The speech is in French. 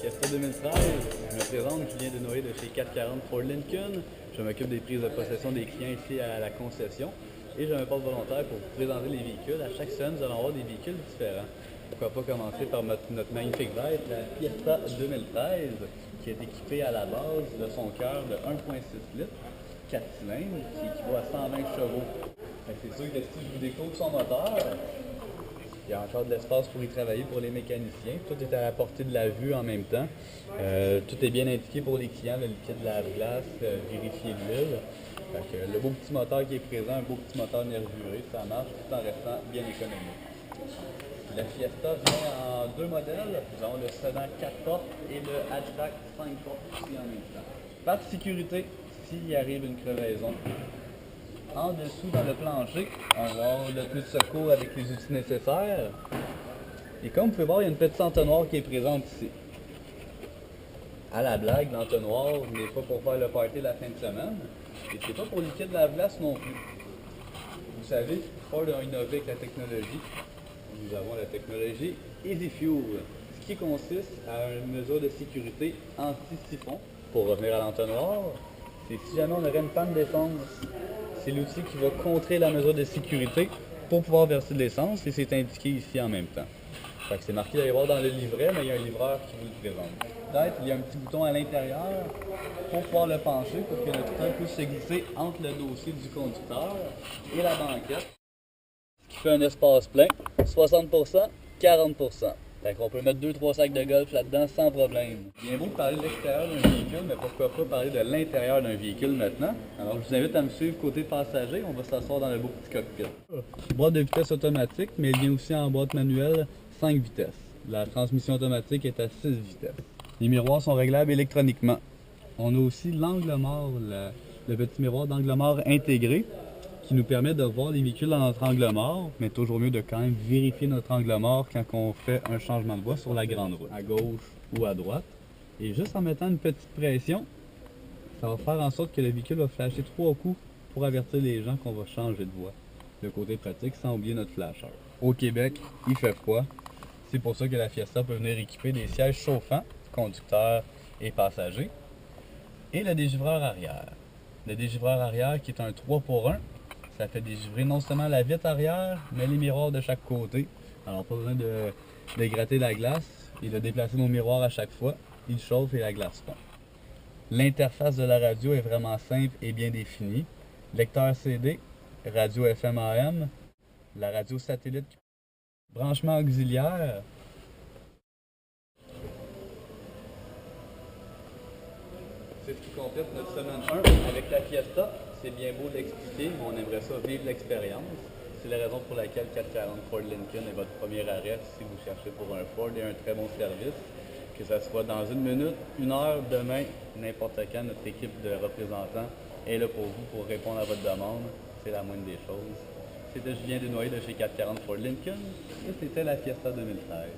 Fiesta 2013, je me présente, Julien Desnoyers de chez 440 Ford Lincoln. Je m'occupe des prises de possession des clients ici à la concession et je me porte volontaire pour vous présenter les véhicules. À chaque semaine, nous allons avoir des véhicules différents. Pourquoi pas commencer par notre magnifique bête, la Fiesta 2013, qui est équipée à la base de son cœur de 1,6 litres, 4 cylindres, qui équivaut à 120 chevaux. C'est sûr que si je vous découvre son moteur, il y a encore de l'espace pour y travailler pour les mécaniciens. Tout est à la portée de la vue en même temps. Tout est bien indiqué pour les clients, le liquide lave-glace, vérifier l'huile. Le beau petit moteur qui est présent, un beau petit moteur nervuré, ça marche tout en restant bien économique. La Fiesta vient en deux modèles. Nous avons le sedan 4 portes et le hatchback 5 portes aussi en même temps. Pas de sécurité s'il arrive une crevaison. En dessous, dans le plancher, on va avoir le plus de secours avec les outils nécessaires. Et comme vous pouvez voir, il y a une petite entonnoir qui est présente ici. À la blague, l'entonnoir n'est pas pour faire le party la fin de semaine. Et c'est pas pour liquide lave-glace non plus. Vous savez, Ford a innové avec la technologie. Nous avons la technologie Easy Fuel, ce qui consiste à une mesure de sécurité anti-siphon. Pour revenir à l'entonnoir, c'est si jamais on aurait une panne d'essence, c'est l'outil qui va contrer la mesure de sécurité pour pouvoir verser de l'essence et c'est indiqué ici en même temps. C'est marqué d'aller voir dans le livret, mais il y a un livreur qui vous le présente. Peut-être il y a un petit bouton à l'intérieur pour pouvoir le pencher pour que le train puisse se glisser entre le dossier du conducteur et la banquette. Ce qui fait un espace plein, 60%, 40%. Fait qu'on peut mettre 2-3 sacs de golf là-dedans sans problème. Bien beau de parler de l'extérieur d'un véhicule, mais pourquoi pas parler de l'intérieur d'un véhicule maintenant? Alors je vous invite à me suivre côté passager, on va s'asseoir dans le beau petit cockpit. Boîte de vitesse automatique, mais il vient aussi en boîte manuelle 5 vitesses. La transmission automatique est à 6 vitesses. Les miroirs sont réglables électroniquement. On a aussi l'angle mort, le petit miroir d'angle mort intégré, qui nous permet de voir les véhicules dans notre angle mort, mais toujours mieux de quand même vérifier notre angle mort quand on fait un changement de voie sur la grande route, à gauche ou à droite. Et juste en mettant une petite pression, ça va faire en sorte que le véhicule va flasher 3 coups pour avertir les gens qu'on va changer de voie. Le côté pratique sans oublier notre flasheur. Au Québec, il fait froid. C'est pour ça que la Fiesta peut venir équiper des sièges chauffants, conducteurs et passagers, et le dégivreur arrière. Le dégivreur arrière qui est un 3 pour 1. Ça fait dégivrer non seulement la vitre arrière, mais les miroirs de chaque côté. Alors pas besoin de gratter la glace et de déplacer nos miroirs à chaque fois. Il chauffe et la glace fond. L'interface de la radio est vraiment simple et bien définie. Lecteur CD, radio FM AM, la radio satellite, branchement auxiliaire. C'est ce qui complète notre semaine 1 avec la Fiesta. C'est bien beau d'expliquer, mais on aimerait ça vivre l'expérience. C'est la raison pour laquelle 440 Ford Lincoln est votre premier arrêt si vous cherchez pour un Ford et un très bon service. Que ce soit dans une minute, une heure, demain, n'importe quand, notre équipe de représentants est là pour vous pour répondre à votre demande. C'est la moindre des choses. C'était Julien Desnoyers de chez 440 Ford Lincoln et c'était la Fiesta 2013.